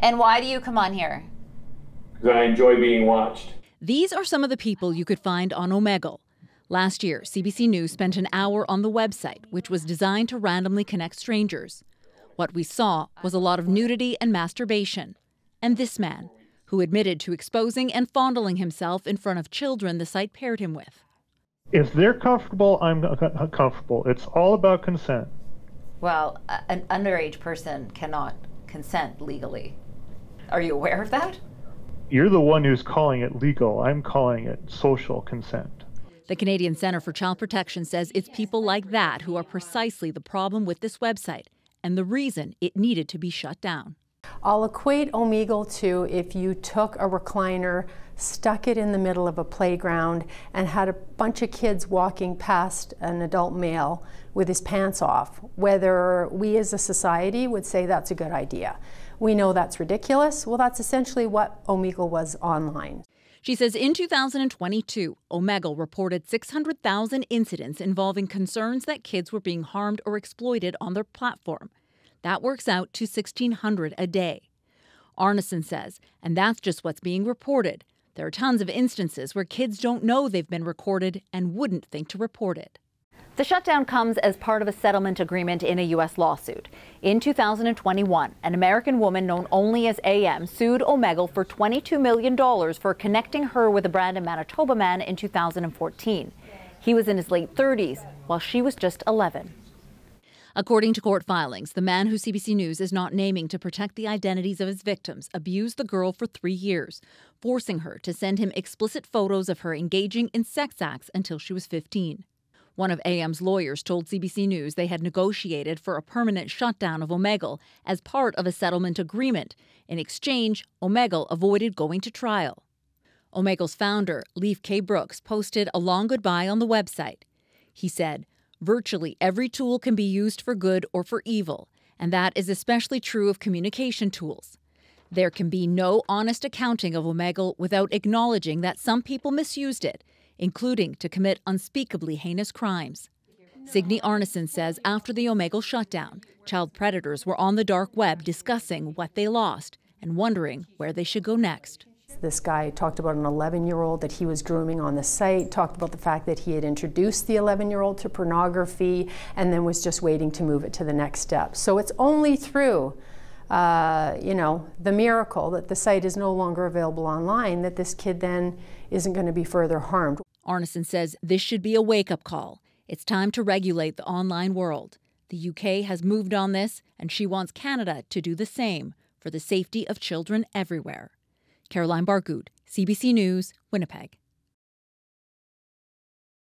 And why do you come on here? Because I enjoy being watched. These are some of the people you could find on Omegle. Last year, CBC News spent an hour on the website, which was designed to randomly connect strangers. What we saw was a lot of nudity and masturbation. And this man, who admitted to exposing and fondling himself in front of children the site paired him with. If they're comfortable, I'm comfortable. It's all about consent. Well, an underage person cannot consent legally. Are you aware of that? You're the one who's calling it legal. I'm calling it social consent. The Canadian Centre for Child Protection says it's people like that who are precisely the problem with this website and the reason it needed to be shut down. I'll equate Omegle to if you took a recliner, stuck it in the middle of a playground, and had a bunch of kids walking past an adult male with his pants off. Whether we as a society would say that's a good idea. We know that's ridiculous. Well, that's essentially what Omegle was online. She says in 2022, Omegle reported 600,000 incidents involving concerns that kids were being harmed or exploited on their platform. That works out to 1,600 a day. Arneson says, and that's just what's being reported. There are tons of instances where kids don't know they've been recorded and wouldn't think to report it. The shutdown comes as part of a settlement agreement in a U.S. lawsuit. In 2021, an American woman known only as AM sued Omegle for $22 million for connecting her with a Brandon, Manitoba man in 2014. He was in his late 30s, while she was just 11. According to court filings, the man who CBC News is not naming to protect the identities of his victims abused the girl for 3 years, forcing her to send him explicit photos of her engaging in sex acts until she was 15. One of AM's lawyers told CBC News they had negotiated for a permanent shutdown of Omegle as part of a settlement agreement. In exchange, Omegle avoided going to trial. Omegle's founder, Leif K-Brooks, posted a long goodbye on the website. He said, "Virtually every tool can be used for good or for evil, and that is especially true of communication tools. There can be no honest accounting of Omegle without acknowledging that some people misused it, including to commit unspeakably heinous crimes." Signe Arneson says after the Omegle shutdown, child predators were on the dark web discussing what they lost and wondering where they should go next. This guy talked about an 11-year-old that he was grooming on the site, talked about the fact that he had introduced the 11-year-old to pornography and then was just waiting to move it to the next step. So it's only through the miracle that the site is no longer available online that this kid then isn't going to be further harmed. Arneson says this should be a wake-up call. It's time to regulate the online world. The UK has moved on this, and she wants Canada to do the same for the safety of children everywhere. Caroline Bargood, CBC News, Winnipeg.